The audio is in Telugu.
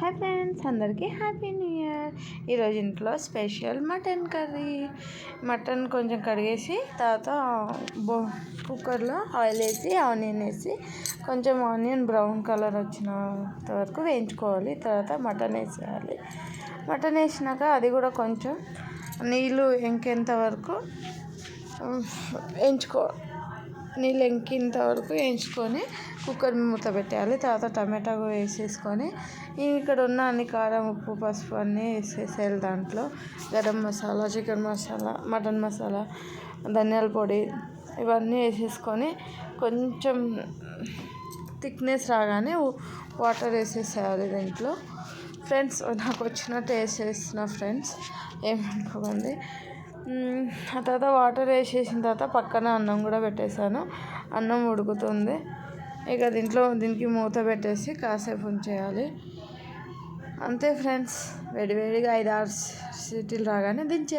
హాయ్ ఫ్రెండ్స్, అందరికీ హ్యాపీ న్యూ ఇయర్. ఈరోజు ఇంట్లో స్పెషల్ మటన్ కర్రీ. మటన్ కొంచెం కడిగేసి తర్వాత కుక్కర్లో ఆయిల్ వేసి ఆనియన్ వేసి కొంచెం ఆనియన్ బ్రౌన్ కలర్ వచ్చినంత వరకు వేయించుకోవాలి. తర్వాత మటన్ వేసేయాలి. మటన్ వేసినాక అది కూడా కొంచెం నీళ్ళు ఇంకేంత వరకు నీళ్ళు ఇంకింత వరకు వేయించుకొని కుక్కర్ మూత పెట్టేయాలి. తర్వాత టమాటా వేసేసుకొని ఇక్కడ ఉన్న అన్ని కారం, ఉప్పు, పసుపు అన్నీ వేసేసేయాలి. దాంట్లో గరం మసాలా, చికెన్ మసాలా, మటన్ మసాలా, ధనియాల పొడి ఇవన్నీ వేసేసుకొని కొంచెం థిక్నెస్ రాగానే వాటర్ వేసేసేయాలి దీంట్లో. ఫ్రెండ్స్, నాకు వచ్చినట్టు వేసేసిన ఫ్రెండ్స్, ఏమనుకోకండి. ఆ తర్వాత వాటర్ వేసేసిన తర్వాత పక్కన అన్నం కూడా పెట్టేశాను. అన్నం ఉడుకుతుంది. ఇక దీనికి మూత పెట్టేసి కాసేపు ఉంచేయాలి. అంతే ఫ్రెండ్స్, వేడివేడిగా 5-6 సీటీలు రాగానే దించే